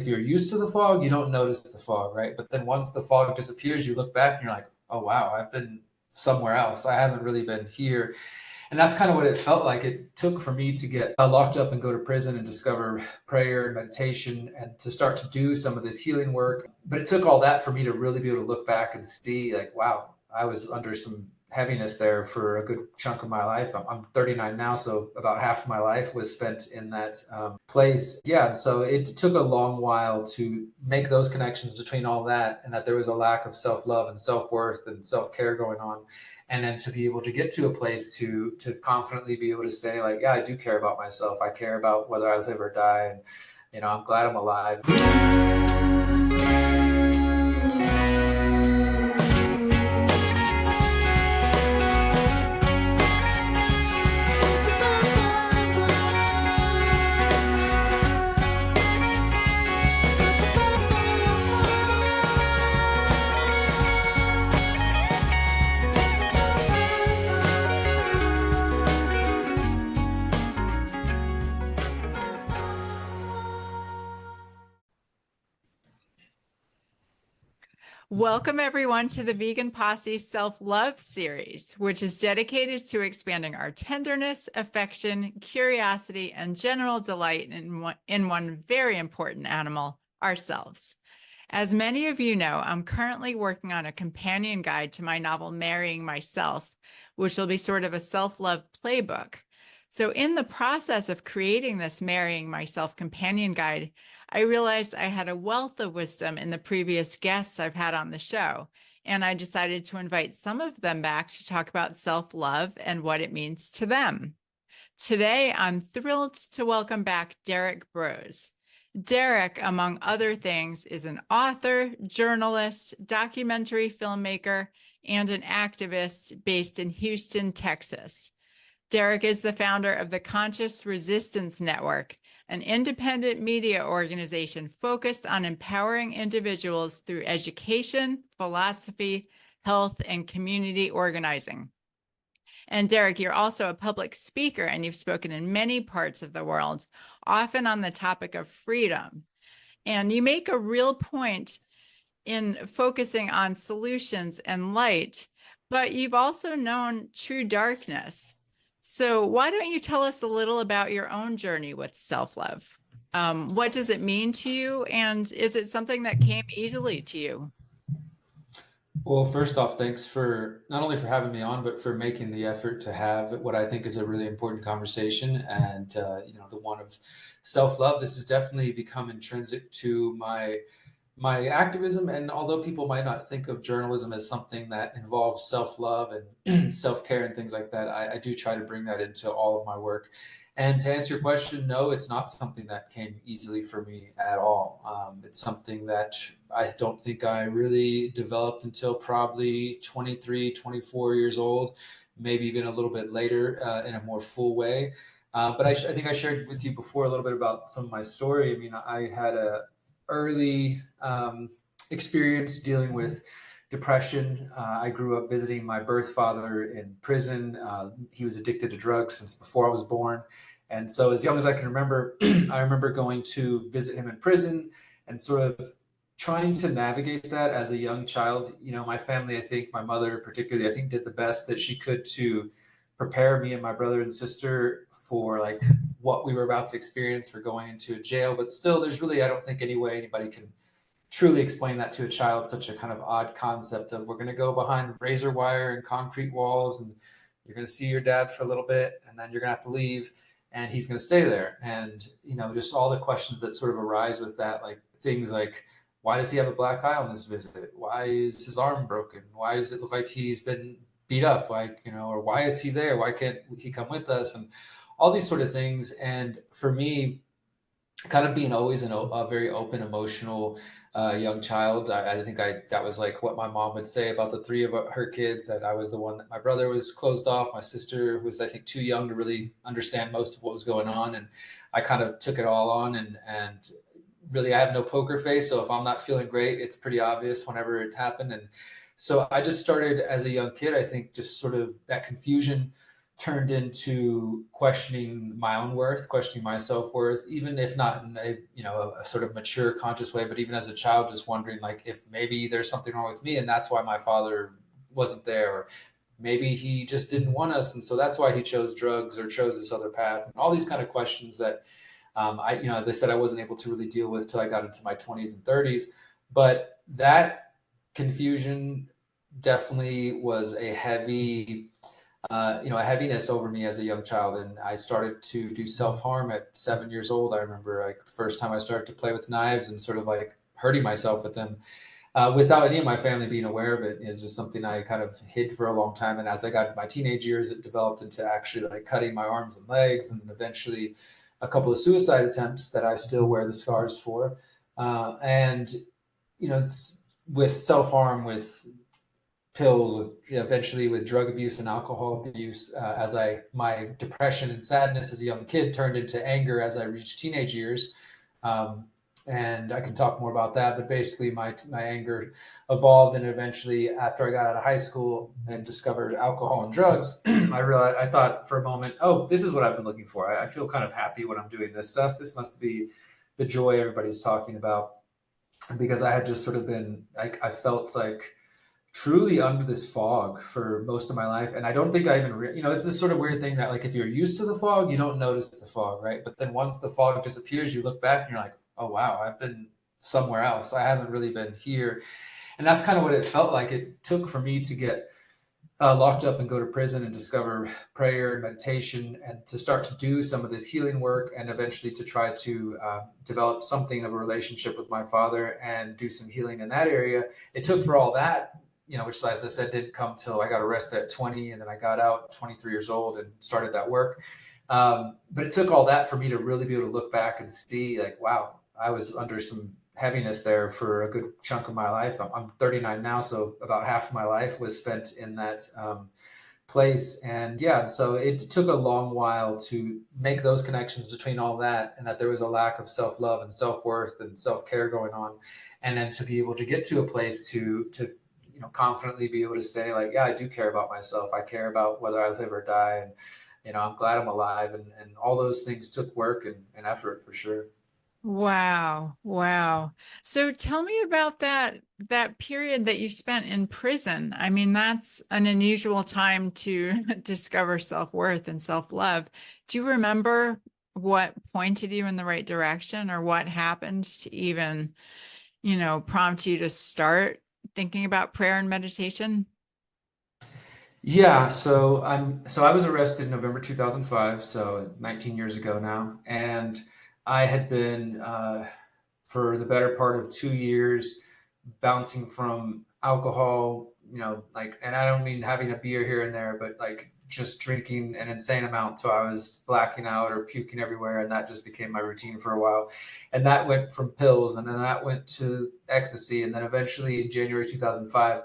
if you're used to the fog, you don't notice the fog, right? But then once the fog disappears, you look back and you're like, oh, wow, I've been somewhere else. I haven't really been here. And that's kind of what it felt like it took for me to get locked up and go to prison and discover prayer and meditation and to start to do some of this healing work. But it took all that for me to really be able to look back and see, like, wow, I was under some heaviness there for a good chunk of my life. I'm 39 now, so about half of my life was spent in that place. Yeah, and so it took a long while to make those connections between all that and that there was a lack of self-love and self-worth and self-care going on. And then to be able to get to a place to confidently be able to say, like, yeah, I do care about myself. I care about whether I live or die. And, I'm glad I'm alive. Welcome, everyone, to the Vegan Posse Self-Love series, which is dedicated to expanding our tenderness, affection, curiosity, and general delight in one very important animal, ourselves. As many of you know, I'm currently working on a companion guide to my novel, Marrying Myself, which will be sort of a self-love playbook. So in the process of creating this Marrying Myself companion guide, I realized I had a wealth of wisdom in the previous guests I've had on the show, and I decided to invite some of them back to talk about self-love and what it means to them. Today, I'm thrilled to welcome back Derrick Broze. Derrick, among other things, is an author, journalist, documentary filmmaker, and an activist based in Houston, Texas. Derrick is the founder of the Conscious Resistance Network, an independent media organization focused on empowering individuals through education, philosophy, health, and community organizing. And Derrick, you're also a public speaker, and you've spoken in many parts of the world, often on the topic of freedom. And you make a real point in focusing on solutions and light, but you've also known true darkness. So why don't you tell us a little about your own journey with self-love? What does it mean to you? And is it something that came easily to you? Well, first off, thanks for not only for having me on, but for making the effort to have what I think is a really important conversation. And the one of self-love. This has definitely become intrinsic to my activism. And although people might not think of journalism as something that involves self-love and self-care and things like that, I do try to bring that into all of my work. And to answer your question, no, it's not something that came easily for me at all. It's something that I don't think I really developed until probably 23, 24 years old, maybe even a little bit later in a more full way. But I think I shared with you before a little bit about some of my story. I mean, I had a early experience dealing with depression. I grew up visiting my birth father in prison. He was addicted to drugs since before I was born. And so as young as I can remember, I remember going to visit him in prison and sort of trying to navigate that as a young child. My family, I think my mother particularly, I think did the best that she could to prepare me and my brother and sister for like what we were about to experience. We're going into a jail, but still there's really, I don't think any way anybody can truly explain that to a child, such a kind of odd concept of we're going to go behind razor wire and concrete walls and you're going to see your dad for a little bit and then you're going to have to leave and he's going to stay there. And, just all the questions that sort of arise with that, like things like, why does he have a black eye on this visit? Why is his arm broken? Why does it look like he's been beat up? Or why is he there? Why can't he come with us? And all these sort of things. And for me, kind of being always a very open, emotional young child. I think that was like what my mom would say about the three of her kids, that I was the one that my brother was closed off. My sister was, I think, too young to really understand most of what was going on. And I kind of took it all on and really, I have no poker face. So if I'm not feeling great, it's pretty obvious whenever it's happened. And so I just started as a young kid, I think just sort of that confusion turned into questioning my own worth, questioning my self-worth, even if not in a, a sort of mature, conscious way, but even as a child, just wondering like if maybe there's something wrong with me and that's why my father wasn't there, or maybe he just didn't want us and so that's why he chose drugs or chose this other path, and all these kind of questions that as I said, I wasn't able to really deal with till I got into my 20s and 30s. But that confusion definitely was a heavy, a heaviness over me as a young child. And I started to do self-harm at 7 years old. I remember like the first time I started to play with knives and sort of like hurting myself with them. Without any of my family being aware of it. It was just something I kind of hid for a long time. And as I got into my teenage years, it developed into actually like cutting my arms and legs, and eventually a couple of suicide attempts that I still wear the scars for. And, with self-harm, with pills, with eventually with drug abuse and alcohol abuse, my depression and sadness as a young kid turned into anger as I reached teenage years. Um, and I can talk more about that, but basically my anger evolved, and eventually after I got out of high school and discovered alcohol and drugs, I thought for a moment, oh, this is what I've been looking for. I feel kind of happy when I'm doing this stuff. This must be the joy everybody's talking about, because I had just sort of been like, I felt like truly under this fog for most of my life. And I don't think I even, it's this sort of weird thing that like, if you're used to the fog, you don't notice the fog, right? But then once the fog disappears, you look back and you're like, oh, wow, I've been somewhere else. I haven't really been here. And that's kind of what it felt like it took for me to get locked up and go to prison and discover prayer and meditation and to start to do some of this healing work, and eventually to try to develop something of a relationship with my father and do some healing in that area. It took for all that, which, as I said, didn't come till I got arrested at 20, and then I got out 23 years old and started that work. But it took all that for me to really be able to look back and see like, wow, I was under some heaviness there for a good chunk of my life. I'm 39 now, so about half of my life was spent in that place. And yeah, so it took a long while to make those connections between all that, and that there was a lack of self-love and self-worth and self-care going on. And then to be able to get to a place to confidently be able to say like, yeah, I do care about myself. I care about whether I live or die. And, I'm glad I'm alive. And all those things took work and effort for sure. Wow. Wow. So tell me about that period that you spent in prison. I mean, that's an unusual time to discover self-worth and self-love. Do you remember what pointed you in the right direction, or what happened to even, prompt you to start thinking about prayer and meditation? Yeah, so I was arrested in November 2005, so 19 years ago now, and I had been for the better part of 2 years bouncing from alcohol, like, and I don't mean having a beer here and there, but like just drinking an insane amount. So I was blacking out or puking everywhere, and that just became my routine for a while. And that went from pills, and then that went to ecstasy, and then eventually in January 2005.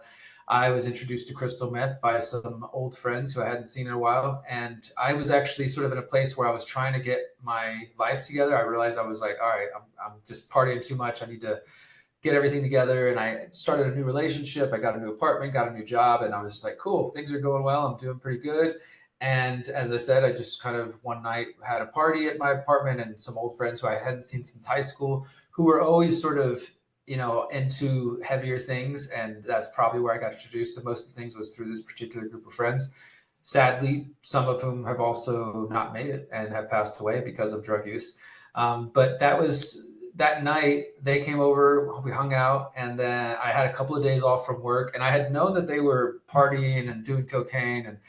I was introduced to crystal meth by some old friends who I hadn't seen in a while. And I was actually sort of in a place where I was trying to get my life together. I realized I was like, all right, I'm just partying too much. I need to get everything together. And I started a new relationship. I got a new apartment, got a new job. And I was just like, cool, things are going well. I'm doing pretty good. And as I said, I just kind of one night had a party at my apartment, and some old friends who I hadn't seen since high school, who were always sort of into heavier things. And that's probably where I got introduced to most of the things, was through this particular group of friends. Sadly, some of whom have also not made it and have passed away because of drug use. But that was that night. They came over, we hung out, and then I had a couple of days off from work, and I had known that they were partying and doing cocaine, and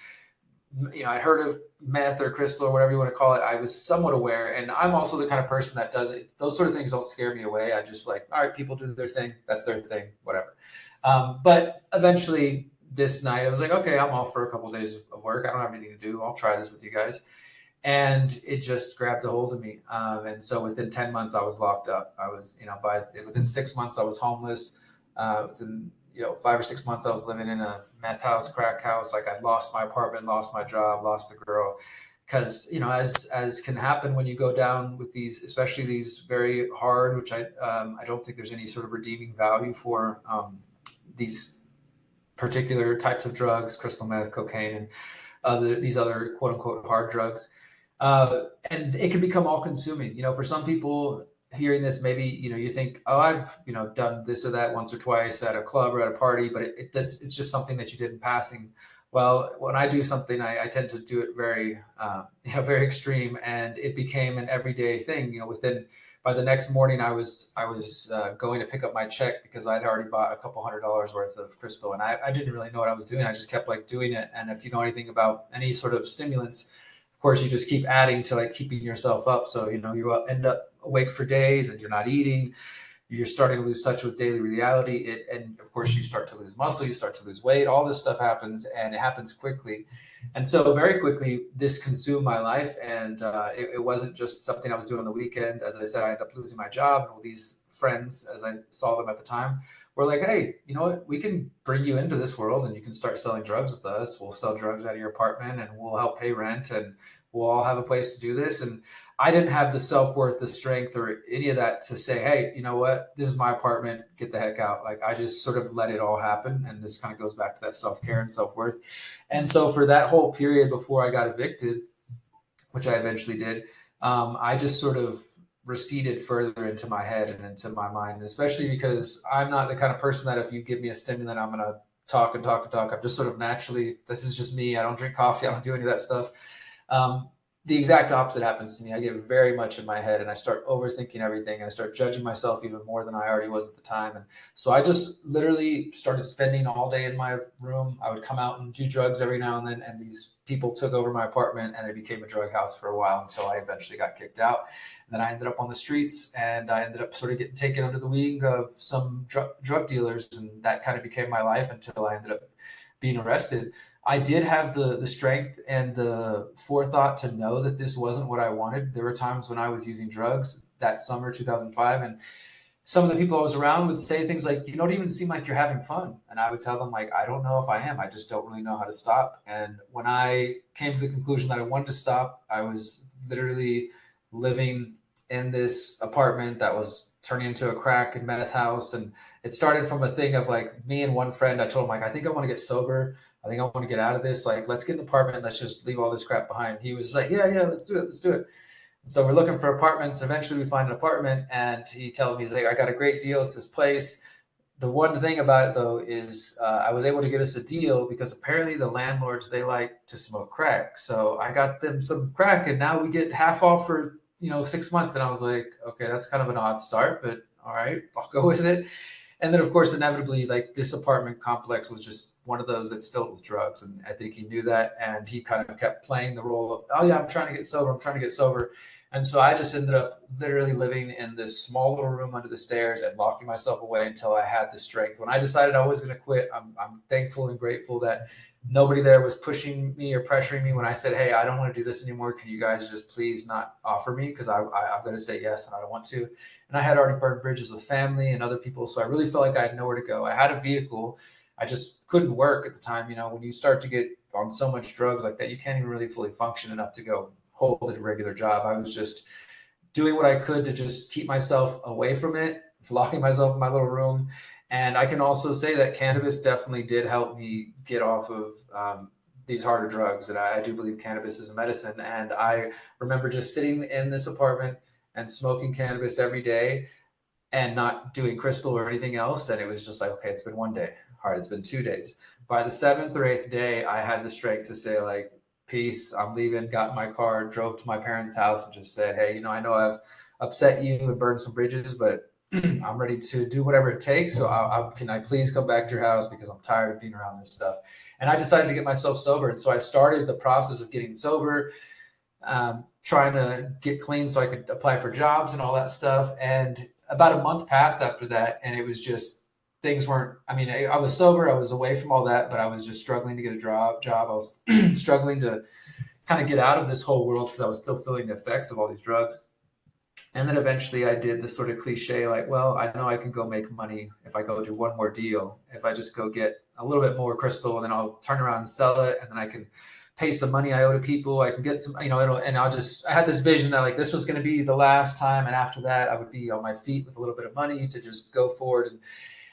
I'd heard of meth or crystal or whatever you want to call it. I was somewhat aware, and I'm also the kind of person that does it. Those sort of things don't scare me away. I just like, all right, people do their thing. That's their thing, whatever. But eventually this night, I was like, okay, I'm off for a couple of days of work. I don't have anything to do. I'll try this with you guys. And it just grabbed a hold of me. And so within 10 months, I was locked up. I was, within 6 months, I was homeless. Within 5 or 6 months, I was living in a meth house, crack house. Like, I'd lost my apartment, lost my job, lost the girl. Because as can happen when you go down with these, especially these very hard, which I don't think there's any sort of redeeming value for these particular types of drugs, crystal meth, cocaine, and these other quote unquote hard drugs. And it can become all consuming. For some people hearing this, maybe, you think, oh, I've, done this or that once or twice at a club or at a party, but it's just something that you did in passing. Well, when I do something, I tend to do it very, very extreme, and it became an everyday thing. By the next morning, I was going to pick up my check because I'd already bought a couple $100 worth of crystal, and I didn't really know what I was doing. I just kept like doing it. And if you know anything about any sort of stimulants, of course, you just keep adding to like keeping yourself up. So you end up awake for days, and you're not eating. You're starting to lose touch with daily reality. And of course, you start to lose muscle, you start to lose weight. All this stuff happens, and it happens quickly. And so very quickly, this consumed my life. And it wasn't just something I was doing on the weekend. As I said, I ended up losing my job. And all these friends, as I saw them at the time, were like, hey, you know what? We can bring you into this world, and you can start selling drugs with us. We'll sell drugs out of your apartment, and we'll help pay rent, and we'll all have a place to do this. And I didn't have the self-worth, the strength, or any of that to say, hey, you know what? This is my apartment. Get the heck out. Like, I just sort of let it all happen. And this kind of goes back to that self-care and self-worth. And so for that whole period before I got evicted, which I eventually did, I just sort of receded further into my head and into my mind, especially because I'm not the kind of person that if you give me a stimulant, I'm going to talk and talk and talk. I'm just sort of naturally, this is just me. I don't drink coffee. I don't do any of that stuff. The exact opposite happens to me. I get very much in my head, and I start overthinking everything, and I start judging myself even more than I already was at the time. And so I just literally started spending all day in my room. I would come out and do drugs every now and then, and these people took over my apartment, and it became a drug house for a while until I eventually got kicked out. And then I ended up on the streets, and I ended up sort of getting taken under the wing of some drug dealers, and that kind of became my life until I ended up being arrested. I did have the strength and the forethought to know that this wasn't what I wanted. There were times when I was using drugs that summer 2005, and some of the people I was around would say things like, "You don't even seem like you're having fun," and I would tell them like, "I don't know if I am. I just don't really know how to stop." And when I came to the conclusion that I wanted to stop, I was literally living in this apartment that was turning into a crack and meth house. And it started from a thing of like me and one friend. I told him like, "I think I want to get sober. I think I want to get out of this. Like, let's get an apartment. Let's just leave all this crap behind." He was like, yeah, let's do it. Let's do it. And so we're looking for apartments. Eventually we find an apartment, and he tells me, he's like, "I got a great deal. It's this place." The one thing about it though is I was able to get us a deal because apparently the landlords, they like to smoke crack. So I got them some crack, and now we get half off for, 6 months. And I was like, okay, that's kind of an odd start, but all right, I'll go with it. And then, of course, inevitably, like this apartment complex was just one of those that's filled with drugs. And I think he knew that. And he kind of kept playing the role of, oh, yeah, I'm trying to get sober. I'm trying to get sober. And so I just ended up literally living in this small little room under the stairs and locking myself away until I had the strength. When I decided I was going to quit, I'm thankful and grateful that nobody there was pushing me or pressuring me. When I said, "Hey, I don't want to do this anymore. Can you guys just please not offer me?" Because I'm going to say yes, and I don't want to. And I had already burned bridges with family and other people. So I really felt like I had nowhere to go. I had a vehicle. I just couldn't work at the time. When you start to get on so much drugs like that, you can't even really fully function enough to go hold a regular job. I was just doing what I could to just keep myself away from it, locking myself in my little room. And I can also say that cannabis definitely did help me get off of these harder drugs. And I do believe cannabis is a medicine. And I remember just sitting in this apartment and smoking cannabis every day and not doing crystal or anything else. And it was just like, okay, it's been one day. All right, it's been 2 days. By the seventh or eighth day, I had the strength to say like, "Peace, I'm leaving," got in my car, drove to my parents' house and just said, "Hey, I know I've upset you and burned some bridges, but I'm ready to do whatever it takes. So can I please come back to your house because I'm tired of being around this stuff." And I decided to get myself sober. And so I started the process of getting sober, trying to get clean so I could apply for jobs and all that stuff. And about a month passed after that. And it was just, things weren't, I was sober. I was away from all that, but I was just struggling to get a job. I was struggling to kind of get out of this whole world because I was still feeling the effects of all these drugs. And then eventually I did this sort of cliche, like, well, I know I can go make money if I go do one more deal. If I just go get a little bit more crystal, and then I'll turn around and sell it. And then I can pay some money I owe to people. I can get some, and I had this vision that like this was going to be the last time. And after that, I would be on my feet with a little bit of money to just go forward.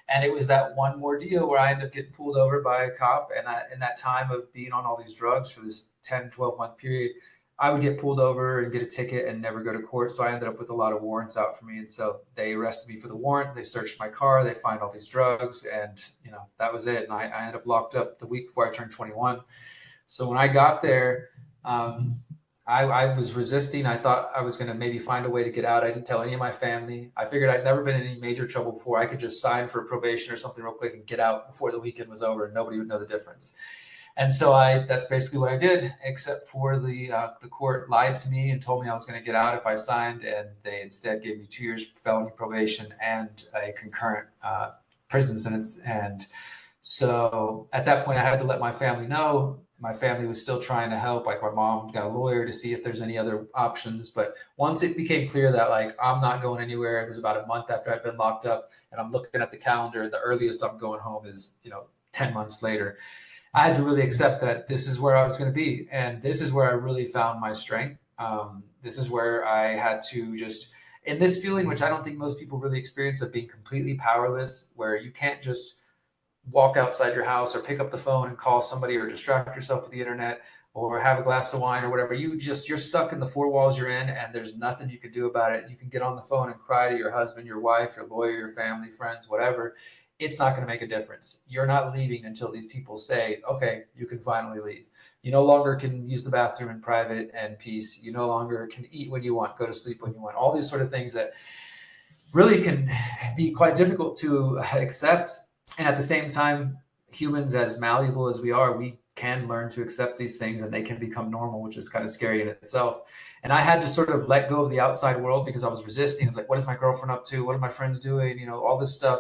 And it was that one more deal where I ended up getting pulled over by a cop. And in that time of being on all these drugs for this 10, 12-month period, I would get pulled over and get a ticket and never go to court. So I ended up with a lot of warrants out for me. And so they arrested me for the warrant. They searched my car. They find all these drugs. And, that was it. And I ended up locked up the week before I turned 21. So when I got there, I was resisting. I thought I was going to maybe find a way to get out. I didn't tell any of my family. I figured I'd never been in any major trouble before. I could just sign for probation or something real quick and get out before the weekend was over and nobody would know the difference. And so that's basically what I did, except for the court lied to me and told me I was going to get out if I signed. And they instead gave me 2 years felony probation and a concurrent prison sentence. And so at that point, I had to let my family know. My family was still trying to help. Like my mom got a lawyer to see if there's any other options. But once it became clear that like I'm not going anywhere, it was about a month after I'd been locked up, and I'm looking at the calendar. The earliest I'm going home is 10 months later. I had to really accept that this is where I was going to be, and this is where I really found my strength. This is where I had to just in this feeling, which I don't think most people really experience, of being completely powerless, where you can't just walk outside your house or pick up the phone and call somebody or distract yourself with the internet or have a glass of wine or whatever. You're stuck in the four walls you're in, and there's nothing you can do about it. You can get on the phone and cry to your husband, your wife, your lawyer, your family, friends, whatever. It's not going to make a difference. You're not leaving until these people say, okay, you can finally leave. You no longer can use the bathroom in private and peace. You no longer can eat when you want, go to sleep when you want, all these sort of things that really can be quite difficult to accept. And at the same time, humans, as malleable as we are, we can learn to accept these things and they can become normal, which is kind of scary in itself. And I had to sort of let go of the outside world because I was resisting. It's like, what is my girlfriend up to? What are my friends doing? All this stuff.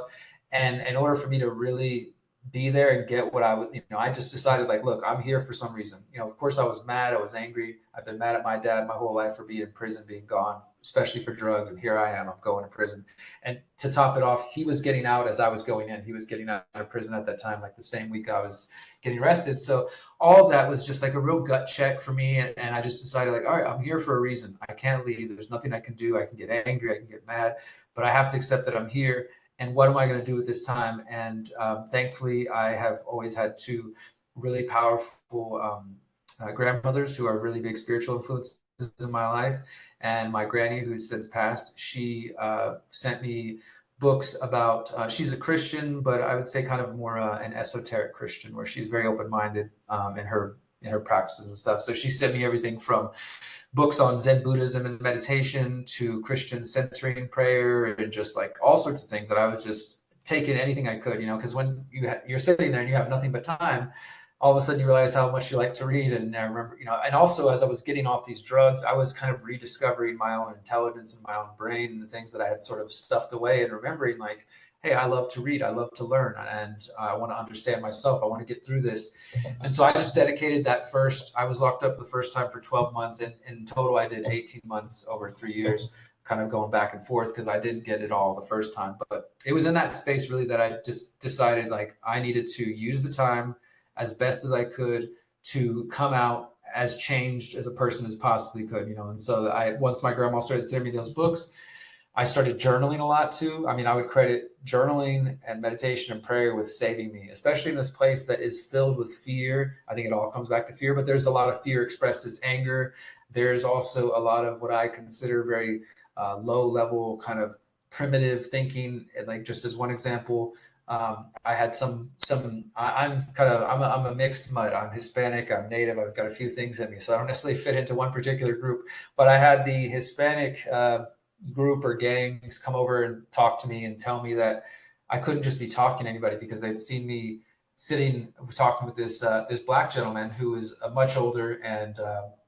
And in order for me to really be there and get what I would, I just decided like, look, I'm here for some reason. Of course I was mad. I was angry. I've been mad at my dad my whole life for being in prison, being gone, especially for drugs. And here I am, I'm going to prison. And to top it off, he was getting out as I was going in. He was getting out of prison at that time, like the same week I was getting arrested. So all of that was just like a real gut check for me. And I just decided like, all right, I'm here for a reason. I can't leave. There's nothing I can do. I can get angry. I can get mad, but I have to accept that I'm here. And what am I going to do with this time? And thankfully, I have always had two really powerful grandmothers who are really big spiritual influences in my life. And my granny, who's since passed, she sent me books about, she's a Christian, but I would say kind of more an esoteric Christian, where she's very open-minded in her practices and stuff. So she sent me everything from books on Zen Buddhism and meditation to Christian centering prayer and just like all sorts of things that I was just taking anything I could, because when you're sitting there and you have nothing but time, all of a sudden you realize how much you like to read. And I remember, and also as I was getting off these drugs, I was kind of rediscovering my own intelligence and my own brain and the things that I had sort of stuffed away, and remembering like, hey, I love to read, I love to learn, and I want to understand myself. I want to get through this. And so I just dedicated I was locked up the first time for 12 months. And in total, I did 18 months over 3 years, kind of going back and forth because I didn't get it all the first time. But it was in that space really that I just decided like I needed to use the time as best as I could to come out as changed as a person as possibly could, And so once my grandma started sending me those books, I started journaling a lot too. I mean, I would credit journaling and meditation and prayer with saving me, especially in this place that is filled with fear. I think it all comes back to fear, but there's a lot of fear expressed as anger. There's also a lot of what I consider very low level kind of primitive thinking. Like just as one example, I had I'm a mixed mud. I'm Hispanic, I'm Native. I've got a few things in me, so I don't necessarily fit into one particular group, but I had the Hispanic, group or gangs come over and talk to me and tell me that I couldn't just be talking to anybody because they'd seen me sitting talking with this black gentleman who was much older, and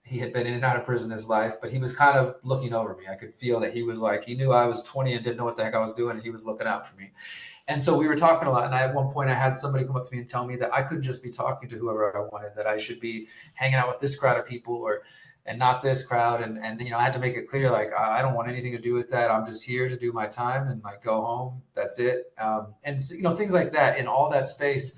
he had been in and out of prison his life, but he was kind of looking over me. I could feel that he was like, he knew I was 20 and didn't know what the heck I was doing, and he was looking out for me. And so we were talking a lot. And at one point I had somebody come up to me and tell me that I couldn't just be talking to whoever I wanted, that I should be hanging out with this crowd of people and not this crowd. And I had to make it clear, like, I don't want anything to do with that. I'm just here to do my time and like go home. That's it. And things like that. In all that space,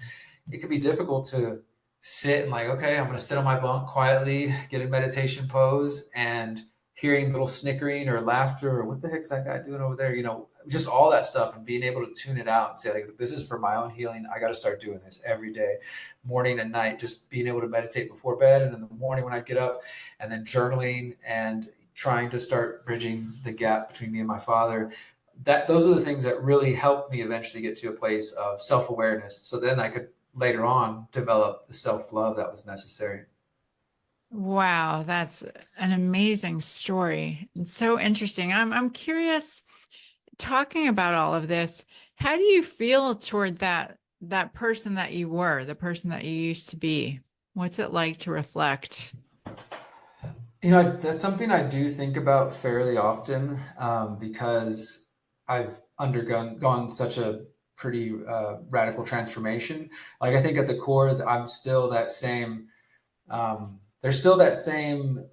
it can be difficult to sit and like, okay, I'm going to sit on my bunk quietly, get a meditation pose, and hearing little snickering or laughter or what the heck's that guy doing over there? just all that stuff, and being able to tune it out and say, like, this is for my own healing. I got to start doing this every day, morning and night, just being able to meditate before bed and in the morning when I get up, and then journaling and trying to start bridging the gap between me and my father. Those are the things that really helped me eventually get to a place of self-awareness. So then I could later on develop the self-love that was necessary. Wow, that's an amazing story. It's so interesting. I'm curious, talking about all of this, how do you feel toward that person that you were, the person that you used to be? What's it like to reflect? That's something I do think about fairly often, because I've undergone gone such a pretty radical transformation. Like, I think at the core, I'm still that same. There's still that same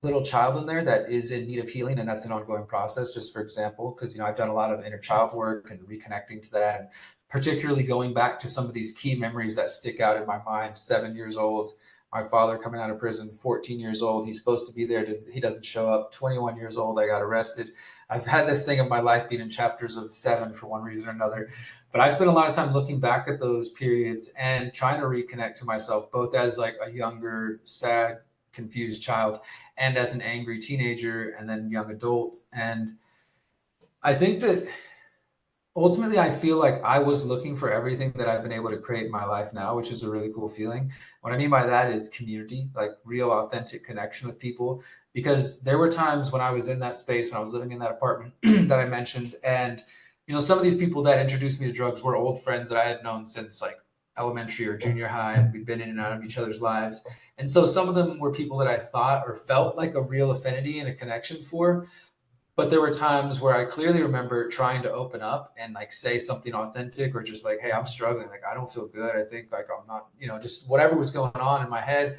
little child in there that is in need of healing, and that's an ongoing process. Just for example, because I've done a lot of inner child work and reconnecting to that, and particularly going back to some of these key memories that stick out in my mind. 7 years old, my father coming out of prison. 14 years old, he's supposed to be there. He doesn't show up. 21 years old, I got arrested. I've had this thing of my life being in chapters of seven for one reason or another. But I spent a lot of time looking back at those periods and trying to reconnect to myself, both as like a younger, sad, confused child and as an angry teenager and then young adult. And I think that ultimately I feel like I was looking for everything that I've been able to create in my life now, which is a really cool feeling. What I mean by that is community, like real authentic connection with people. Because there were times when I was in that space, when I was living in that apartment that I mentioned, and some of these people that introduced me to drugs were old friends that I had known since like elementary or junior high, and we'd been in and out of each other's lives. And so some of them were people that I thought or felt like a real affinity and a connection for, but there were times where I clearly remember trying to open up and like say something authentic, or just like, hey, I'm struggling. Like, I don't feel good. I think like I'm not, just whatever was going on in my head,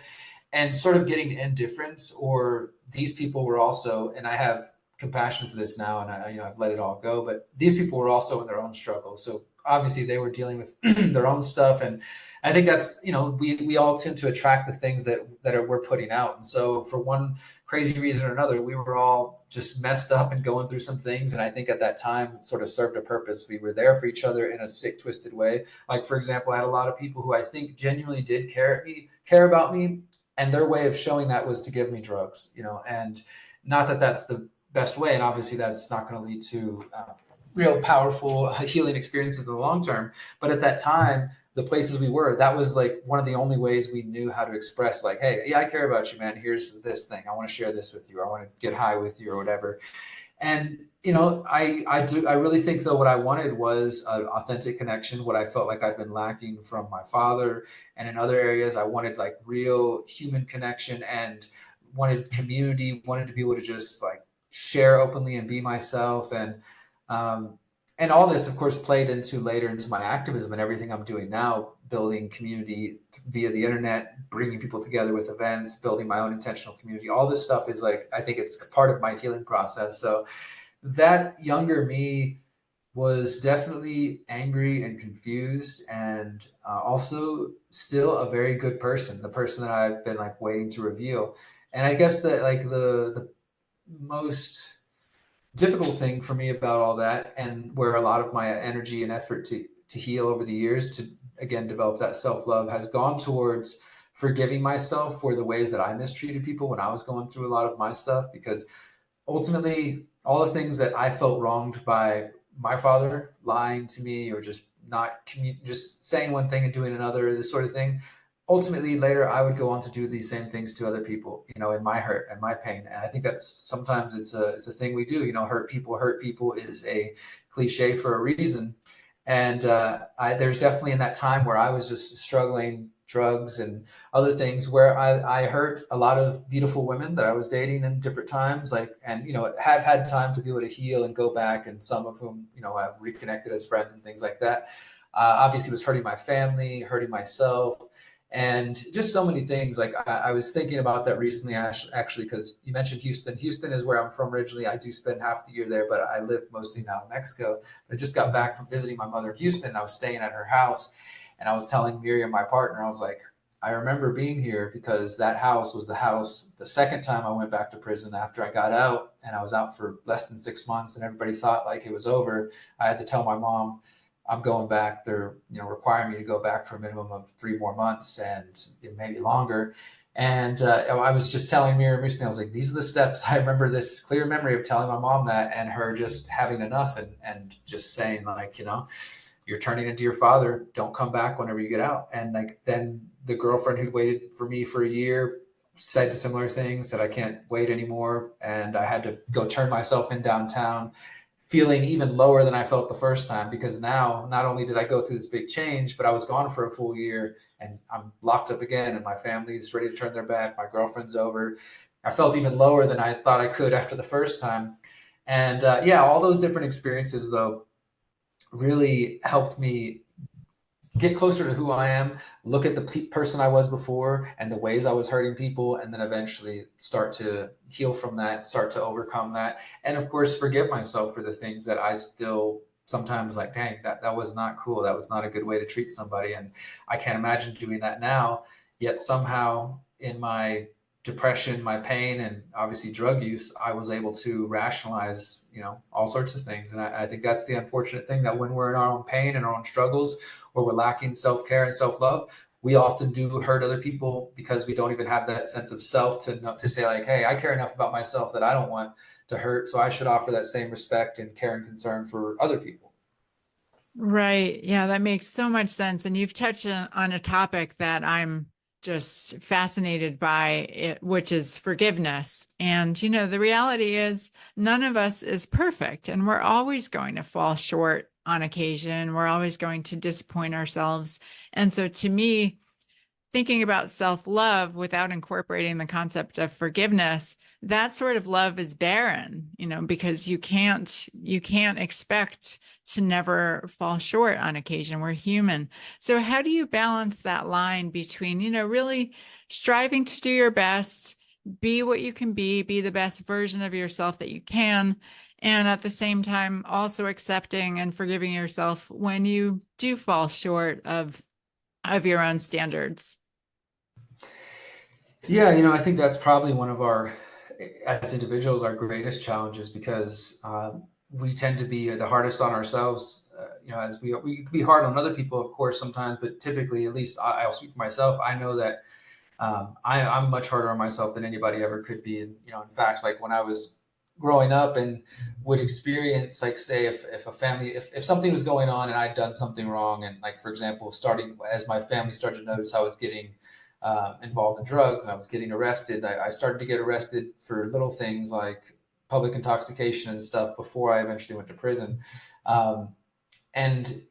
and sort of getting indifference. Or these people were also, and I have compassion for this now, and I've let it all go, but these people were also in their own struggle. So obviously they were dealing with their own stuff. And I think that's, we all tend to attract the things we're putting out. And so for one crazy reason or another, we were all just messed up and going through some things. And I think at that time it sort of served a purpose. We were there for each other in a sick, twisted way. Like, for example, I had a lot of people who I think genuinely did care about me. And their way of showing that was to give me drugs, and not that that's the best way. And obviously that's not going to lead to real powerful healing experiences in the long term. But at that time, the places we were, that was like one of the only ways we knew how to express, like, hey, yeah, I care about you, man. Here's this thing. I want to share this with you. I want to get high with you or whatever. And I really think though what I wanted was an authentic connection. What I felt like I'd been lacking from my father, and in other areas, I wanted like real human connection and wanted community. Wanted to be able to just like share openly and be myself. Um, and all this, of course, played into later into my activism and everything I'm doing now, building community via the internet, bringing people together with events, building my own intentional community. All this stuff is like, I think it's part of my healing process. So that younger me was definitely angry and confused, and also still a very good person, the person that I've been like waiting to reveal. And I guess that like the most difficult thing for me about all that, and where a lot of my energy and effort to heal over the years, to again develop that self-love, has gone towards forgiving myself for the ways that I mistreated people when I was going through a lot of my stuff. Because ultimately all the things that I felt wronged by my father, lying to me or just not just saying one thing and doing another, this sort of thing, ultimately later I would go on to do these same things to other people, in my hurt and my pain. And I think that's sometimes it's a thing we do. Hurt people is a cliche for a reason. And there's definitely in that time where I was just struggling, drugs and other things, where I hurt a lot of beautiful women that I was dating in different times, like, and have had time to be able to heal and go back, and some of whom I've reconnected as friends and things like that. Obviously, it was hurting my family, hurting myself, and just so many things. Like, I was thinking about that recently, actually, because you mentioned Houston. Houston is where I'm from originally. I do spend half the year there, but I live mostly now in Mexico. But I just got back from visiting my mother in Houston. I was staying at her house, and I was telling Miriam, my partner, I was like, I remember being here because that house was the house the second time I went back to prison after I got out, and I was out for less than 6 months, and everybody thought like it was over. I had to tell my mom, I'm going back. They're, requiring me to go back for a minimum of 3 more months and maybe longer. And I was just telling Miriam recently, I was like, these are the steps. I remember this clear memory of telling my mom that, and her just having enough, and just saying like, you're turning into your father. Don't come back whenever you get out. And like, then the girlfriend who waited for me for a year said similar things, said I can't wait anymore. And I had to go turn myself in downtown, feeling even lower than I felt the first time, because now not only did I go through this big change, but I was gone for a full year and I'm locked up again and my family's ready to turn their back. My girlfriend's over. I felt even lower than I thought I could after the first time. And yeah, all those different experiences though really helped me get closer to who I am, look at the person I was before and the ways I was hurting people, and then eventually start to heal from that, start to overcome that. And of course, forgive myself for the things that I still sometimes like, dang, that was not cool. That was not a good way to treat somebody. And I can't imagine doing that now. Yet somehow in my depression, my pain, and obviously drug use, I was able to rationalize, all sorts of things. And I think that's the unfortunate thing, that when we're in our own pain and our own struggles, or we're lacking self-care and self-love, we often do hurt other people because we don't even have that sense of self to say like, hey, I care enough about myself that I don't want to hurt. So I should offer that same respect and care and concern for other people. Right. Yeah, that makes so much sense. And you've touched on a topic that I'm just fascinated by, it, which is forgiveness. And, the reality is none of us is perfect, and we're always going to fall short on occasion. We're always going to disappoint ourselves. And so to me, thinking about self-love without incorporating the concept of forgiveness, that sort of love is barren, because you can't expect to never fall short on occasion. We're human. So how do you balance that line between, really striving to do your best, be what you can be the best version of yourself that you can, and at the same time also accepting and forgiving yourself when you do fall short of your own standards? Yeah, I think that's probably one of our, as individuals, our greatest challenges, because we tend to be the hardest on ourselves. As we can be hard on other people, of course, sometimes, but typically, at least I'll speak for myself. I know that I'm much harder on myself than anybody ever could be. And, in fact, like when I was growing up and would experience, like, say, if a family, if something was going on and I'd done something wrong, and like, for example, starting as my family started to notice I was getting involved in drugs and I was getting arrested, I started to get arrested for little things like public intoxication and stuff before I eventually went to prison. Um, and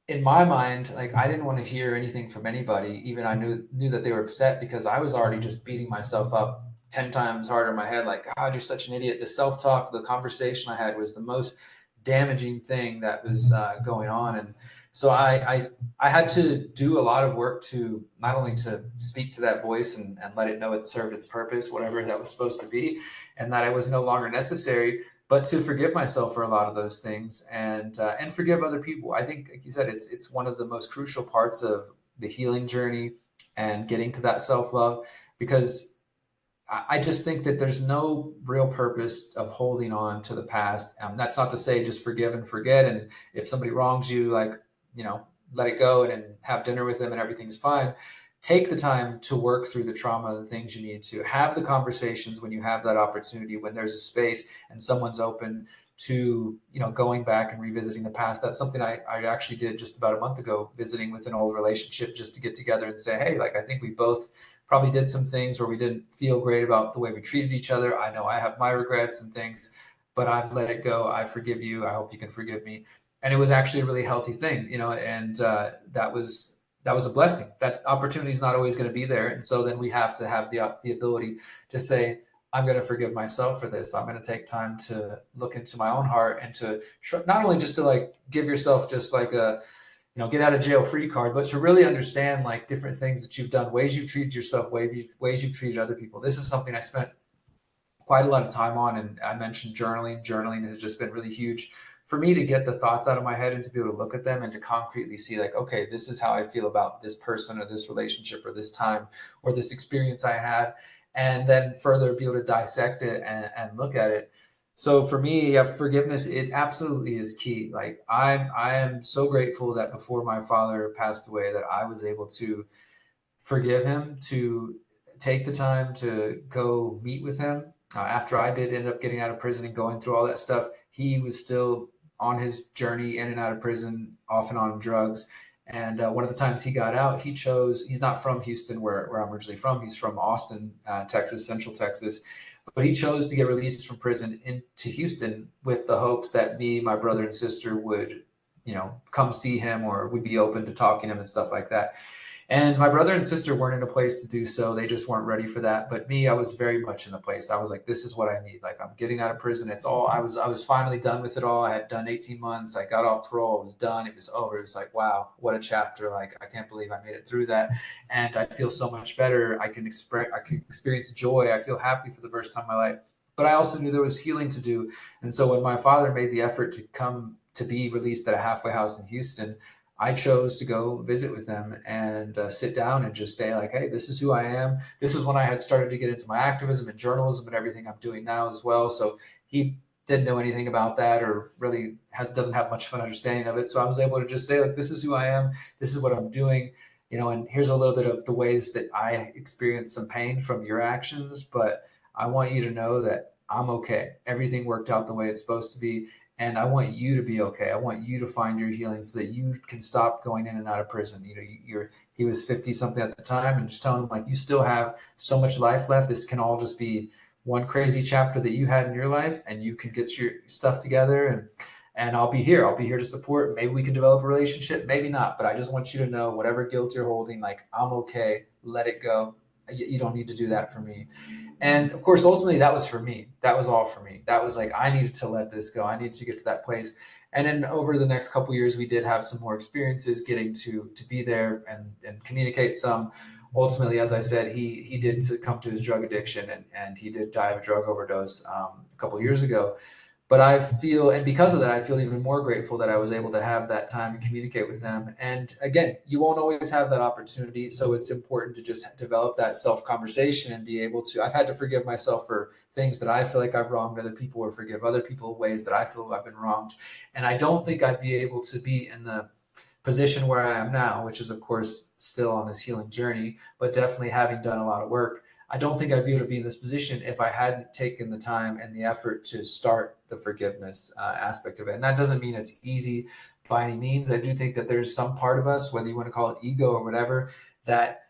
in my mind, like, I didn't want to hear anything from anybody. Even I knew that they were upset, because I was already just beating myself up 10 times harder in my head. Like, God, you're such an idiot. The self-talk, the conversation I had was the most damaging thing that was going on. And so I had to do a lot of work to not only to speak to that voice and let it know it served its purpose, whatever that was supposed to be, and that it was no longer necessary, but to forgive myself for a lot of those things, and forgive other people. I think, like you said, it's one of the most crucial parts of the healing journey and getting to that self love, because I just think that there's no real purpose of holding on to the past. That's not to say just forgive and forget. And if somebody wrongs you, like, let it go and have dinner with them and everything's fine. Take the time to work through the trauma, the things you need to have, the conversations when you have that opportunity, when there's a space and someone's open to, going back and revisiting the past. That's something I actually did just about a month ago, visiting with an old relationship, just to get together and say, hey, like, I think we both probably did some things where we didn't feel great about the way we treated each other. I know I have my regrets and things, but I've let it go. I forgive you. I hope you can forgive me. And it was actually a really healthy thing, and that was a blessing. That opportunity is not always going to be there, and so then we have to have the ability to say, I'm going to forgive myself for this. I'm going to take time to look into my own heart, and to not only just to like give yourself just like a get out of jail free card, but to really understand like different things that you've done, ways you've treated yourself, ways you've treated other people. This is something I spent quite a lot of time on, and I mentioned journaling. Journaling has just been really huge for me to get the thoughts out of my head and to be able to look at them and to concretely see like, okay, this is how I feel about this person or this relationship or this time or this experience I had, and then further be able to dissect it and look at it. So for me, yeah, forgiveness, it absolutely is key. Like I am so grateful that before my father passed away, that I was able to forgive him, to take the time to go meet with him. After I did end up getting out of prison and going through all that stuff, he was still on his journey in and out of prison, off and on drugs. And one of the times he got out, he chose, he's not from Houston, where I'm originally from. He's from Austin, Texas, Central Texas. But he chose to get released from prison into Houston with the hopes that me, my brother, and sister would, come see him or would be open to talking to him and stuff like that. And my brother and sister weren't in a place to do so. They just weren't ready for that. But me, I was very much in a place. I was like, this is what I need. Like I'm getting out of prison. It's all I was finally done with it all. I had done 18 months. I got off parole. I was done. It was over. It was like, wow, what a chapter. Like I can't believe I made it through that. And I feel so much better. I can experience joy. I feel happy for the first time in my life. But I also knew there was healing to do. And so when my father made the effort to come to be released at a halfway house in Houston, I chose to go visit with them and sit down and just say like, hey, this is who I am. This is when I had started to get into my activism and journalism and everything I'm doing now as well. So he didn't know anything about that or really doesn't have much of an understanding of it. So I was able to just say like, this is who I am. This is what I'm doing. And here's a little bit of the ways that I experienced some pain from your actions, but I want you to know that I'm okay. Everything worked out the way it's supposed to be. And I want you to be okay. I want you to find your healing so that you can stop going in and out of prison. He was 50 something at the time, and just telling him like, you still have so much life left. This can all just be one crazy chapter that you had in your life, and you can get your stuff together. And I'll be here. I'll be here to support. Maybe we can develop a relationship, maybe not. But I just want you to know, whatever guilt you're holding, like I'm okay. Let it go. You don't need to do that for me. And of course, ultimately, that was for me. That was all for me. That was like, I needed to let this go. I needed to get to that place. And then over the next couple of years, we did have some more experiences getting to be there and communicate some. Ultimately, as I said, he did succumb to his drug addiction and he did die of a drug overdose a couple of years ago. But I feel, and because of that, I feel even more grateful that I was able to have that time to communicate with them. And again, you won't always have that opportunity. So it's important to just develop that self conversation and be able to. I've had to forgive myself for things that I feel like I've wronged other people, or forgive other people ways that I feel I've been wronged. And I don't think I'd be able to be in the position where I am now, which is, of course, still on this healing journey, but definitely having done a lot of work. I don't think I'd be able to be in this position if I hadn't taken the time and the effort to start the forgiveness aspect of it. And that doesn't mean it's easy by any means. I do think that there's some part of us, whether you want to call it ego or whatever, that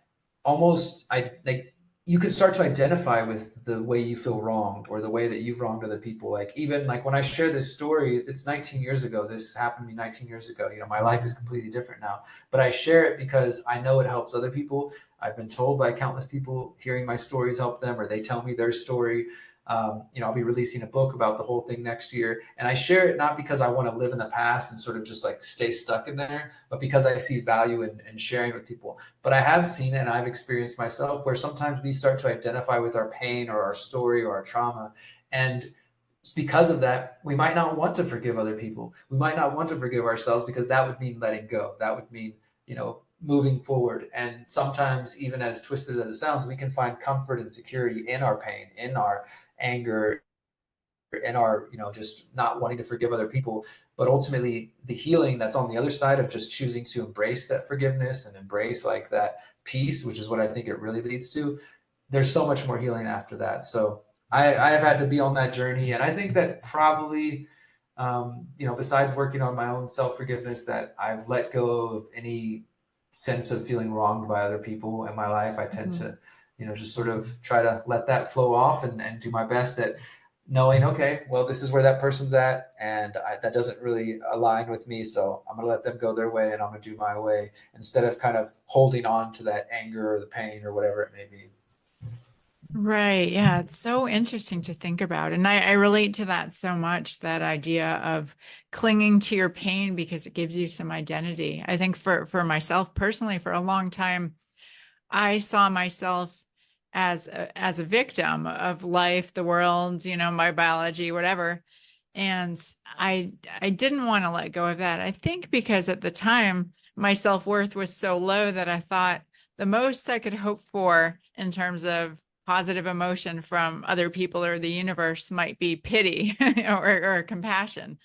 almost I like you could start to identify with the way you feel wronged or the way that you've wronged other people. Like even like when I share this story, it's 19 years ago. This happened to me 19 years ago. My life is completely different now, but I share it because I know it helps other people. I've been told by countless people hearing my stories help them, or they tell me their story. I'll be releasing a book about the whole thing next year. And I share it not because I want to live in the past and sort of just like stay stuck in there, but because I see value in sharing with people. But I have seen it and I've experienced myself where sometimes we start to identify with our pain or our story or our trauma. And because of that, we might not want to forgive other people. We might not want to forgive ourselves because that would mean letting go. That would mean, moving forward. And sometimes, even as twisted as it sounds, we can find comfort and security in our pain, in our anger, in our, just not wanting to forgive other people. But ultimately, the healing that's on the other side of just choosing to embrace that forgiveness and embrace like that peace, which is what I think it really leads to, there's so much more healing after that. So I have had to be on that journey. And I think that probably, besides working on my own self-forgiveness, that I've let go of any sense of feeling wronged by other people in my life. I tend to, just sort of try to let that flow off and do my best at knowing, okay, well, this is where that person's at. And that doesn't really align with me. So I'm going to let them go their way and I'm going to do my way instead of kind of holding on to that anger or the pain or whatever it may be. Right. Yeah. It's so interesting to think about. And I relate to that so much, that idea of clinging to your pain because it gives you some identity. I think for myself personally, for a long time, I saw myself as a victim of life, the world, my biology, whatever. And I didn't want to let go of that. I think because at the time my self-worth was so low that I thought the most I could hope for in terms of positive emotion from other people or the universe might be pity or compassion,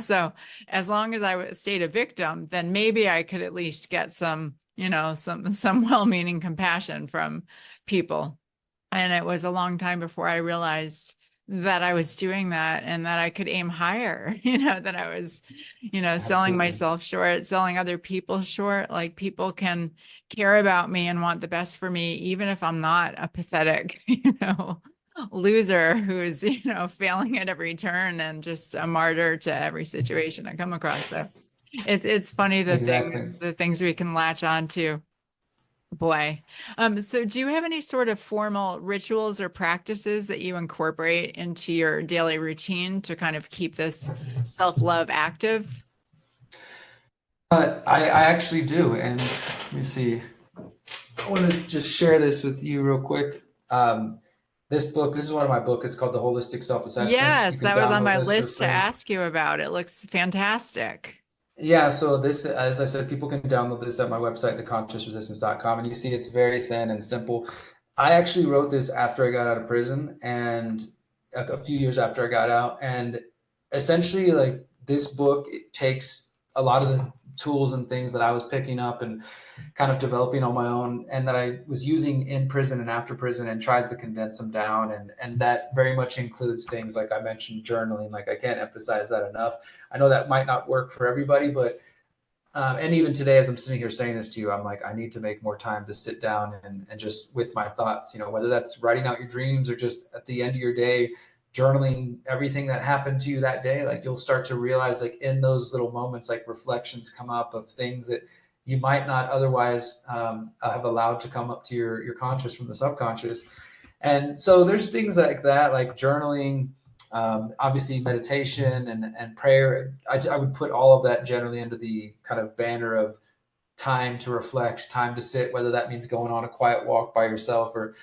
So as long as I stayed a victim, then maybe I could at least get some, some well-meaning compassion from people. And it was a long time before I realized that I was doing that and that I could aim higher, that I was, selling Absolutely. myself short, selling other people short. Like people can care about me and want the best for me, even if I'm not a pathetic, loser who's, failing at every turn and just a martyr to every situation I come across. So it's funny Exactly. the things we can latch on to. Boy. So do you have any sort of formal rituals or practices that you incorporate into your daily routine to kind of keep this self-love active? I actually do. And let me see. I want to just share this with you real quick. This is one of my books. It's called The Holistic Self-Assessment. You Yes, can that was on download my this for list to free. ask you about. It looks fantastic. Yeah, so this, as I said, people can download this at my website, theconsciousresistance.com, and you see it's very thin and simple. I actually wrote this after I got out of prison and a few years after I got out. And essentially, like this book, it takes a lot of the tools and things that I was picking up and kind of developing on my own and that I was using in prison and after prison and tries to condense them down. And that very much includes things like I mentioned, journaling. Like I can't emphasize that enough. I know that might not work for everybody, but and even today, as I'm sitting here saying this to you, I'm like, I need to make more time to sit down and just with my thoughts, whether that's writing out your dreams or just at the end of your day, journaling everything that happened to you that day. Like you'll start to realize, like in those little moments, like reflections come up of things that you might not otherwise have allowed to come up to your conscious from the subconscious. And so there's things like that, like journaling, obviously meditation and prayer. I would put all of that generally into the kind of banner of time to reflect, time to sit, whether that means going on a quiet walk by yourself or,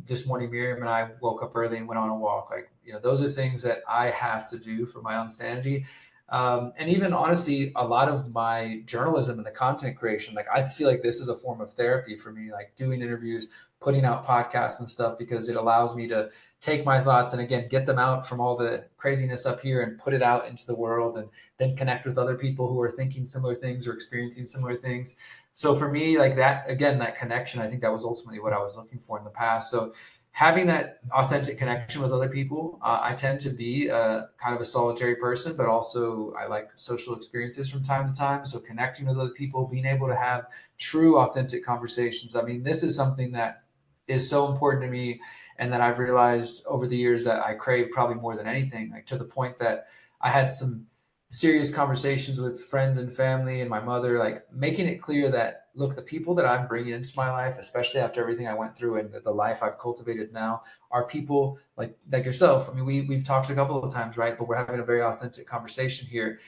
this morning Miriam and I woke up early and went on a walk. Like, those are things that I have to do for my own sanity. And even honestly, a lot of my journalism and the content creation, like I feel like this is a form of therapy for me, like doing interviews, putting out podcasts and stuff, because it allows me to take my thoughts and again, get them out from all the craziness up here and put it out into the world and then connect with other people who are thinking similar things or experiencing similar things. So for me, like that, again, that connection, I think that was ultimately what I was looking for in the past. So having that authentic connection with other people, I tend to be a kind of a solitary person, but also I like social experiences from time to time. So connecting with other people, being able to have true, authentic conversations. I mean, this is something that is so important to me and that I've realized over the years that I crave probably more than anything, like to the point that I had some serious conversations with friends and family and my mother, like making it clear that, look, the people that I'm bringing into my life, especially after everything I went through and the life I've cultivated now, are people like yourself. I mean, we've talked a couple of times, right? But we're having a very authentic conversation here.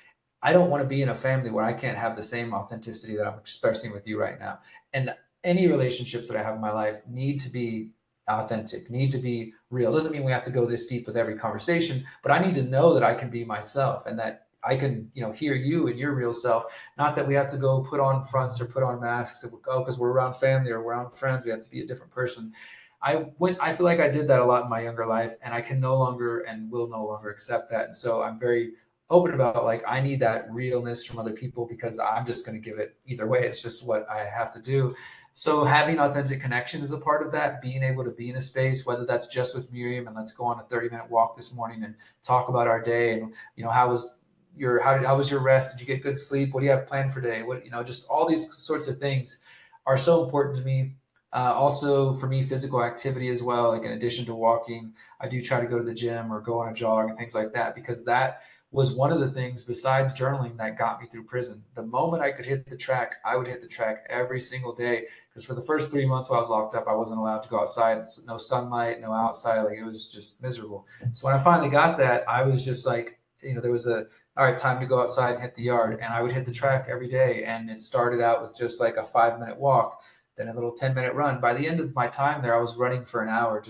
I don't want to be in a family where I can't have the same authenticity that I'm expressing with you right now. And any relationships that I have in my life need to be authentic, need to be real. Doesn't mean we have to go this deep with every conversation, but I need to know that I can be myself and that I can, hear you and your real self. Not that we have to go put on fronts or put on masks. Oh, because we're around family or we're around friends, we have to be a different person. I feel like I did that a lot in my younger life, and I can no longer and will no longer accept that. And so I'm very open about like I need that realness from other people because I'm just going to give it either way. It's just what I have to do. So having authentic connection is a part of that. Being able to be in a space, whether that's just with Miriam and let's go on a 30-minute walk this morning and talk about our day and how was your rest? Did you get good sleep? What do you have planned for today? What, just all these sorts of things are so important to me. Also for me, physical activity as well. Like in addition to walking, I do try to go to the gym or go on a jog and things like that, because that was one of the things besides journaling that got me through prison. The moment I could hit the track, I would hit the track every single day. Because for the first 3 months while I was locked up, I wasn't allowed to go outside. No sunlight, no outside. Like it was just miserable. So when I finally got that, I was just like, there was all right, time to go outside and hit the yard. And I would hit the track every day. And it started out with just like a 5-minute walk, then a little 10-minute run. By the end of my time there, I was running for an hour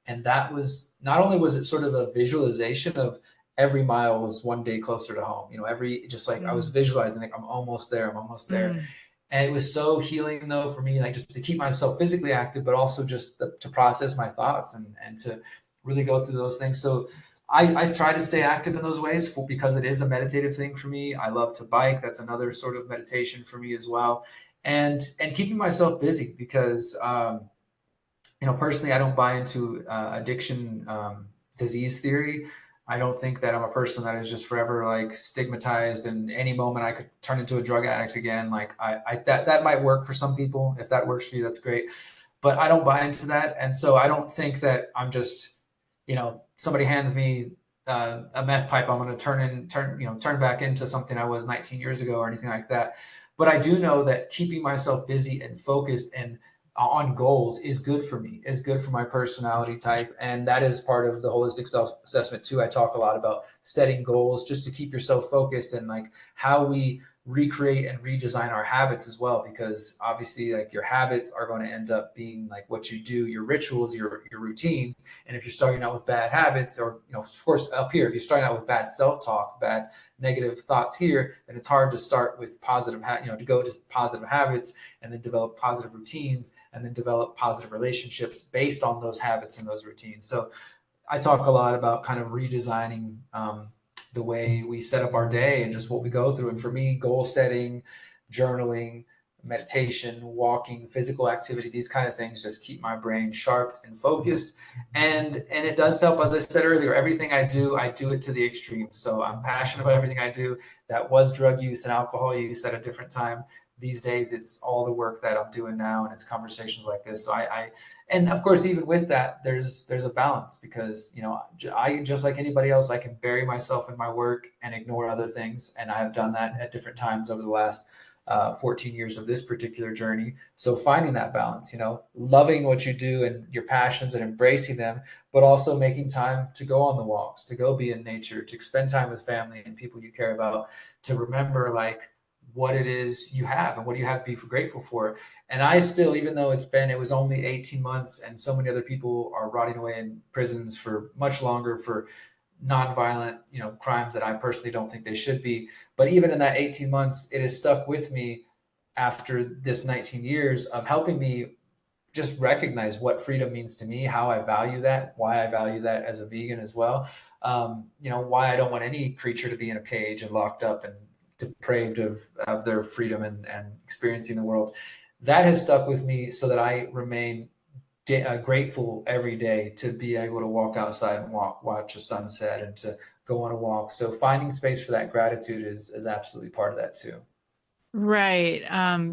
and that was, not only was it sort of a visualization of every mile was one day closer to home. You know, every, just like I was Mm, visualizing, like I'm almost there, I'm almost there. mm. And it was so healing though for me, like just to keep myself physically active, but also just to process my thoughts and to really go through those things. So I try to stay active in those ways because it is a meditative thing for me. I love to bike. That's another sort of meditation for me as well. And keeping myself busy because, you know, personally, I don't buy into addiction disease theory. I don't think that I'm a person that is just forever like stigmatized, and any moment I could turn into a drug addict again. Like that might work for some people. If that works for you, that's great. But I don't buy into that, and so I don't think that I'm just, you know, somebody hands me a meth pipe, I'm going to turn back into something I was 19 years ago or anything like that. But I do know that keeping myself busy and focused and on goals is good for me, is good for my personality type. And that is part of the holistic self assessment too. I talk a lot about setting goals just to keep yourself focused, and like how we recreate and redesign our habits as well, because obviously like your habits are going to end up being like what you do, your rituals, your routine. And if you're starting out with bad habits, or, you know, of course up here, if you're starting out with bad self-talk, bad negative thoughts here, then it's hard to start with positive, you know, to go to positive habits and then develop positive routines and then develop positive relationships based on those habits and those routines. So I talk a lot about kind of redesigning the way we set up our day and just what we go through. And for me, goal setting, journaling, meditation, walking, physical activity, these kind of things just keep my brain sharp and focused. And it does help, as I said earlier, everything I do it to the extreme. So I'm passionate about everything I do. That was drug use and alcohol use at a different time. These days, it's all the work that I'm doing now, and it's conversations like this. So and of course, even with that, there's a balance, because, you know, I, just like anybody else, I can bury myself in my work and ignore other things, and I have done that at different times over the last 14 years of this particular journey. So finding that balance, you know, loving what you do and your passions and embracing them, but also making time to go on the walks, to go be in nature, to spend time with family and people you care about, to remember like what it is you have and what you have to be grateful for. And I still, even though it was only 18 months, and so many other people are rotting away in prisons for much longer for nonviolent, you know, crimes that I personally don't think they should be. But even in that 18 months, it has stuck with me after this 19 years of helping me just recognize what freedom means to me, how I value that, why I value that as a vegan as well. You know, why I don't want any creature to be in a cage and locked up and depraved of their freedom and experiencing the world. That has stuck with me so that I remain grateful every day to be able to walk outside and watch a sunset and to go on a walk. So finding space for that gratitude is absolutely part of that too. Right.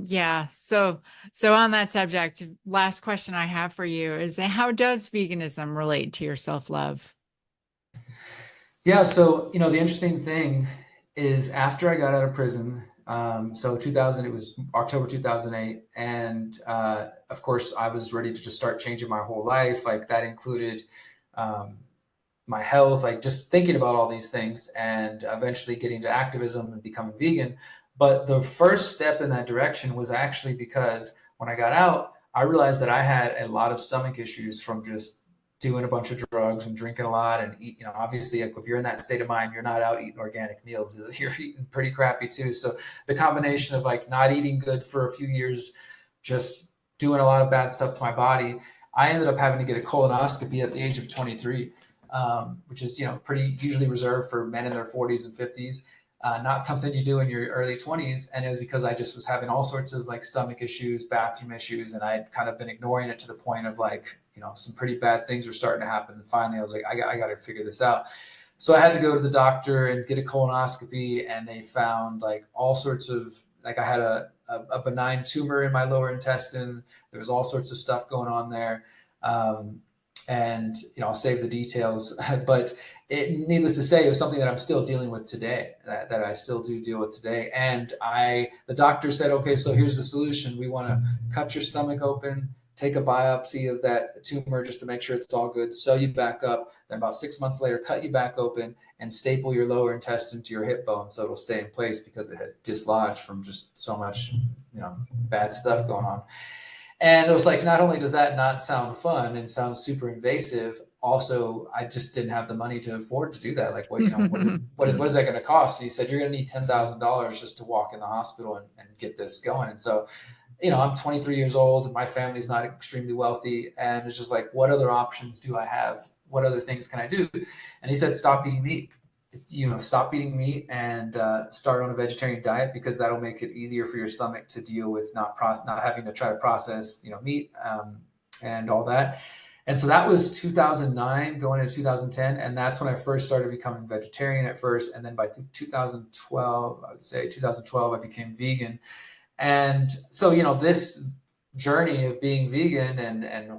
Yeah. So on that subject, last question I have for you is how does veganism relate to your self-love? Yeah. So, you know, the interesting thing is after I got out of prison, so 2000, it was October 2008. And of course, I was ready to just start changing my whole life. Like that included um, my health, like just thinking about all these things and eventually getting to activism and becoming vegan. But the first step in that direction was actually because when I got out, I realized that I had a lot of stomach issues from just doing a bunch of drugs and drinking a lot and eat, you know, obviously like if you're in that state of mind, you're not out eating organic meals, you're eating pretty crappy too. So the combination of like not eating good for a few years, just doing a lot of bad stuff to my body, I ended up having to get a colonoscopy at the age of 23, which is, you know, pretty usually reserved for men in their 40s and 50s. Not something you do in your early 20s. And it was because I just was having all sorts of like stomach issues, bathroom issues, and I had kind of been ignoring it to the point of like, you know, some pretty bad things were starting to happen. And finally, I was like, I got to figure this out. So I had to go to the doctor and get a colonoscopy, and they found like all sorts of, like I had a benign tumor in my lower intestine. There was all sorts of stuff going on there. Um, and, you know, I'll save the details, but needless to say, it was something that I'm still dealing with today, that I still do deal with today. And the doctor said, okay, so here's the solution. We want to cut your stomach open, take a biopsy of that tumor just to make sure it's all good, sew you back up. Then about 6 months later, cut you back open and staple your lower intestine to your hip bone so it'll stay in place because it had dislodged from just so much, you know, bad stuff going on. And it was like, not only does that not sound fun and sound super invasive, also I just didn't have the money to afford to do that. Like what, what is that going to cost? He said, you're going to need $10,000 just to walk in the hospital and get this going. And so, I'm 23 years old. My family's not extremely wealthy. And it's just like, what other options do I have? What other things can I do? And he said, stop eating meat. Stop eating meat and start on a vegetarian diet, because that'll make it easier for your stomach to deal with not having to try to process, meat and all that. And so that was 2009 going into 2010. And that's when I first started becoming vegetarian at first. And then by 2012, I would say 2012, I became vegan. And so, this journey of being vegan and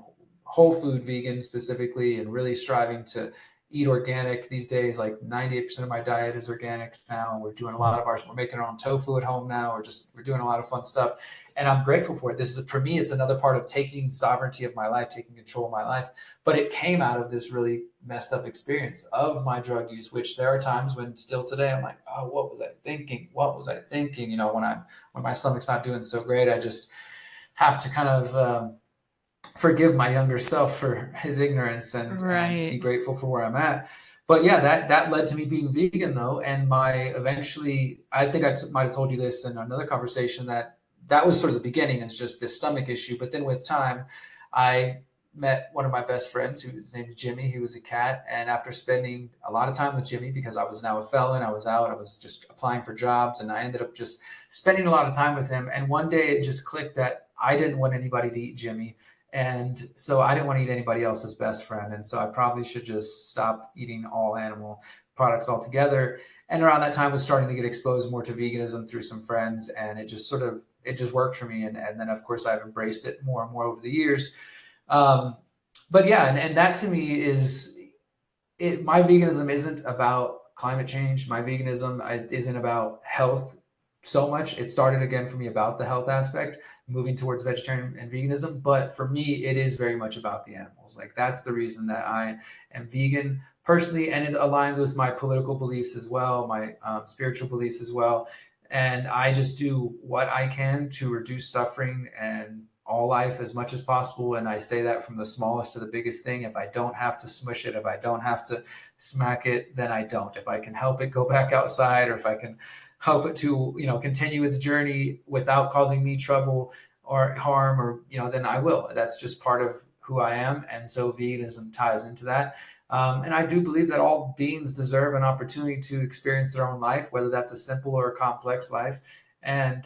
whole food vegan specifically, and really striving to eat organic these days, like 98% of my diet is organic now. We're doing we're making our own tofu at home now. We're doing a lot of fun stuff. And I'm grateful for it. For me, it's another part of taking sovereignty of my life, taking control of my life. But it came out of this really messed up experience of my drug use, which there are times when still today I'm like, oh, what was I thinking? What was I thinking? When my stomach's not doing so great, I just have to kind of forgive my younger self for his ignorance and be grateful for where I'm at. But yeah, that led to me being vegan though. And I think I might have told you this in another conversation, that was sort of the beginning. It's just this stomach issue. But then with time, I met one of my best friends, his name is Jimmy. He was a cat. And after spending a lot of time with Jimmy, because I was now a felon, I was out, I was just applying for jobs, and I ended up just spending a lot of time with him. And one day it just clicked that I didn't want anybody to eat Jimmy. And so I didn't want to eat anybody else's best friend. And so I probably should just stop eating all animal products altogether. And around that time, I was starting to get exposed more to veganism through some friends. And it just worked for me. And then, of course, I've embraced it more and more over the years. But yeah, and that to me my veganism isn't about climate change. My veganism isn't about health so much. It started again for me about the health aspect, moving towards vegetarian and veganism. But for me, it is very much about the animals. Like that's the reason that I am vegan personally. And it aligns with my political beliefs as well, my spiritual beliefs as well. And I just do what I can to reduce suffering and all life as much as possible. And I say that from the smallest to the biggest thing. If I don't have to smush it, if I don't have to smack it, then I don't. If I can help it go back outside, or if I can help it to, continue its journey without causing me trouble or harm, or, then I will. That's just part of who I am. And so veganism ties into that. And I do believe that all beings deserve an opportunity to experience their own life, whether that's a simple or a complex life. And,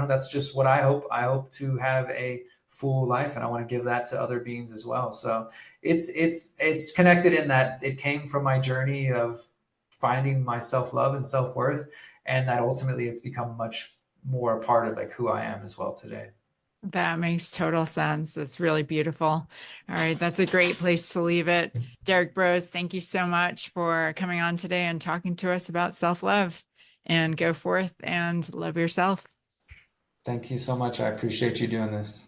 that's just what I hope. I hope to have a full life, and I want to give that to other beings as well. So it's connected in that it came from my journey of finding my self-love and self-worth, and that ultimately it's become much more a part of like who I am as well today. That makes total sense. That's really beautiful. All right. That's a great place to leave it. Derrick Broze, thank you so much for coming on today and talking to us about self-love, and go forth and love yourself. Thank you so much. I appreciate you doing this.